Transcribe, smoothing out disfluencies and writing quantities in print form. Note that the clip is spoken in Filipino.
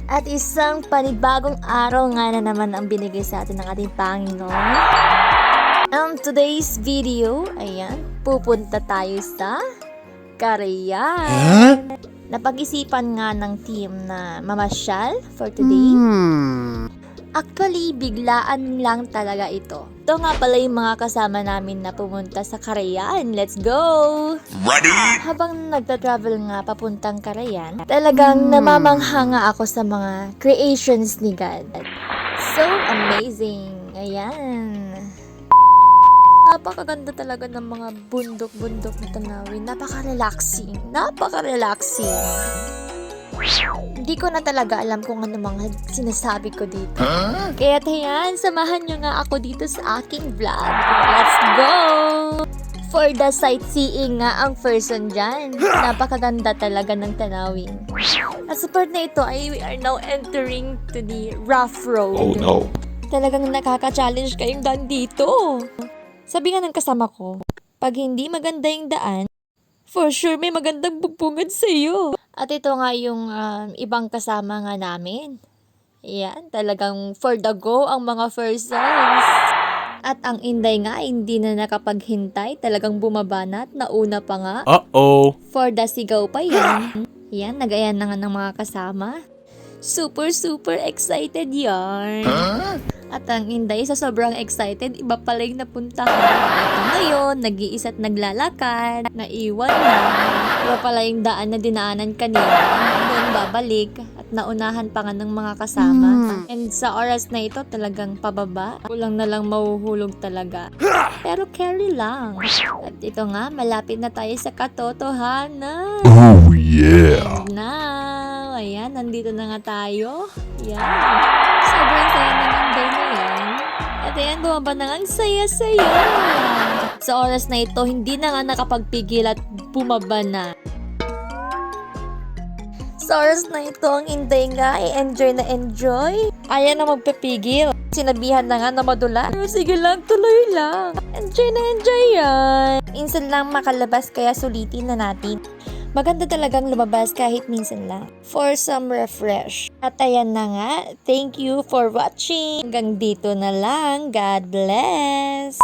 At isang panibagong araw nga na naman ang binigay sa atin ng ating Panginoon. Today's video, ayan, pupunta tayo sa Cagayan. Napag-isipan nga ng team na mamasyal for today. Actually, biglaan lang talaga ito. Ito nga pala yung mga kasama namin na pumunta sa Cagayan. Let's go! Ready? Habang nagta-travel nga papuntang Cagayan, talagang namamangha nga ako sa mga creations ni God. So amazing! Ayan. Napakaganda talaga ng mga bundok-bundok na tanawin. Napaka-relaxing. Napaka-relaxing. Hindi ko na talaga alam kung ano mga sinasabi ko dito. Kaya ayan, samahan nyo nga ako dito sa aking vlog. Let's go! For the sightseeing nga ang person dyan. Napakaganda talaga ng tanawin. At sa part na ito ay we are now entering to the rough road. Oh no. Talagang nakaka-challenge kayong daan dito. Sabi nga ng kasama ko, pag hindi maganda yung daan, for sure may magandang bubungad sa'yo. At ito nga yung ibang kasama nga namin. Yan, talagang for the go ang mga persons. At ang Inday nga, hindi na nakapaghintay. Talagang bumaba na at nauna pa nga. Uh-oh. For the sigaw pa yan. Yan, nagayan na nga ng mga kasama. Super excited yan. At ang Inday, sa sobrang excited, iba pala yung napuntahan. Ito ngayon, nag-iisa't naglalakad, naiwan na. Iba pala yung daan na dinaanan kanina. Doon babalik at naunahan pa nga ng mga kasama. And sa oras na ito, talagang pababa. Kulang na lang mahuhulog talaga. Pero carry lang. At ito nga, malapit na tayo sa katotohanan. Oh yeah. And now, ayan, nandito na nga tayo. Yan. Sobrang saya na ng day na yan. At ayan, bumaba na nga, ang saya-saya. Sa oras na ito, hindi na nga nakapagpigil at bumaba na. Sa oras na ito, ang Inday nga, enjoy na enjoy. Ayaw na magpapigil. Sinabihan na nga na madula. Pero sige lang, tuloy lang. Enjoy na enjoy yan. Minsan lang makalabas, kaya sulitin na natin. Maganda talagang lumabas kahit minsan lang. For some refresh. At ayan na nga. Thank you for watching. Hanggang dito na lang. God bless.